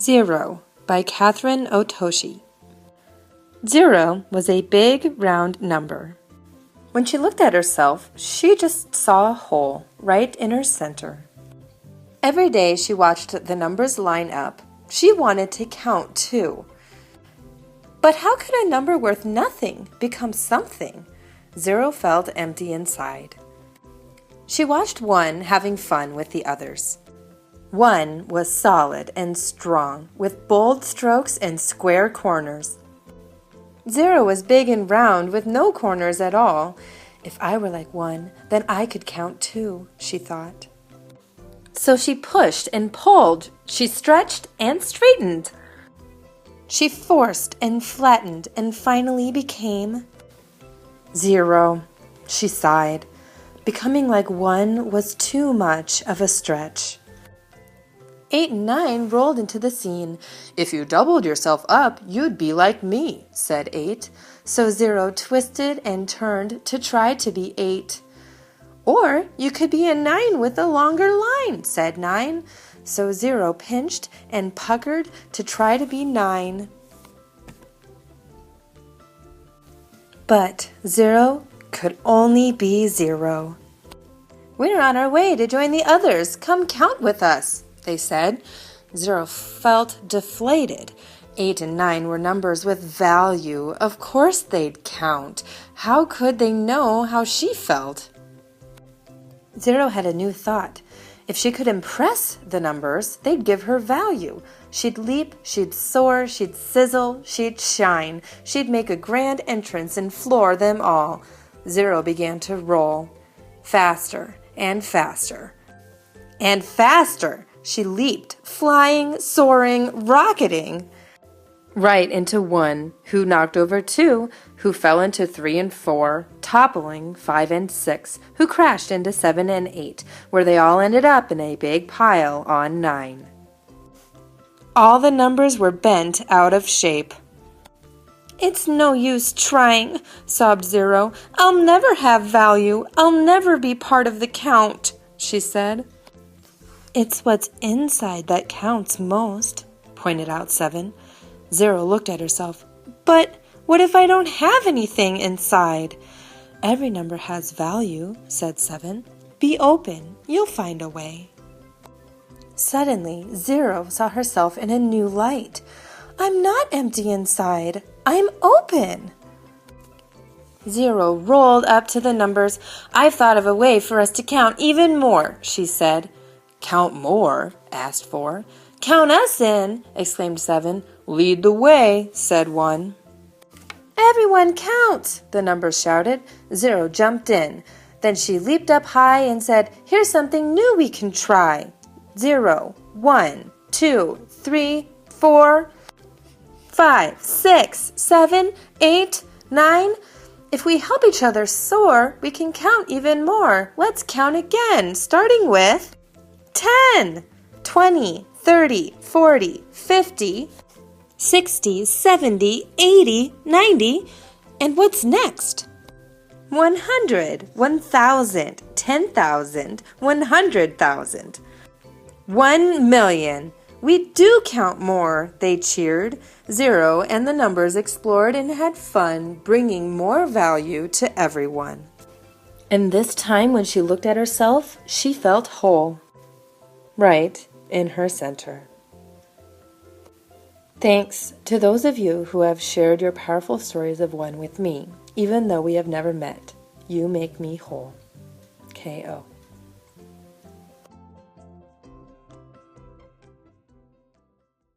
Zero by Kathryn Otoshi. 0 was a big, round number. When she looked at herself, she just saw a hole right in her center. Every day she watched the numbers line up. She wanted to count too. But how could a number worth nothing become something? 0 felt empty inside. She watched 1 having fun with the others. 1 was solid and strong, with bold strokes and square corners. 0 was big and round, with no corners at all. If I were like 1, then I could count too, she thought. So she pushed and pulled, she stretched and straightened. She forced and flattened and finally became 0. She sighed. Becoming like 1 was too much of a stretch. 8 and 9 rolled into the scene. If you doubled yourself up, you'd be like me, said 8. So 0 twisted and turned to try to be 8. Or you could be a 9 with a longer line, said 9. So 0 pinched and puckered to try to be 9. But 0 could only be 0. We're on our way to join the others. Come count with us, they said. 0 felt deflated. 8 and 9 were numbers with value. Of course they'd count. How could they know how she felt? 0 had a new thought. If she could impress the numbers, they'd give her value. She'd leap, she'd soar, she'd sizzle, she'd shine. She'd make a grand entrance and floor them all. 0 began to roll. Faster and faster. And faster! She leaped, flying, soaring, rocketing, right into 1, who knocked over 2, who fell into 3 and 4, toppling 5 and 6, who crashed into 7 and 8, where they all ended up in a big pile on 9. All the numbers were bent out of shape. It's no use trying, sobbed 0. I'll never have value. I'll never be part of the count, she said. It's what's inside that counts most, pointed out 7. 0 looked at herself. But what if I don't have anything inside? Every number has value, said 7. Be open. You'll find a way. Suddenly, 0 saw herself in a new light. I'm not empty inside. I'm open. 0 rolled up to the numbers. I've thought of a way for us to count even more, she said. Count more? Asked 4. Count us in, exclaimed 7. Lead the way, said 1. Everyone count, the numbers shouted. 0 jumped in. Then she leaped up high and said, Here's something new we can try. 0, 1, 2, 3, 4, 5, 6, 7, 8, 9. If we help each other soar, we can count even more. Let's count again, starting with 10, 20, 30, 40, 50, 60, 70, 80, 90. And what's next? 100, 1,000, 10,000, 100,000. 1,000,000. We do count more, they cheered. 0 and the numbers explored and had fun, bringing more value to everyone. And this time when she looked at herself, she felt whole, right in her center. Thanks to those of you who have shared your powerful stories of 1 with me, even though we have never met. You make me whole. K.O.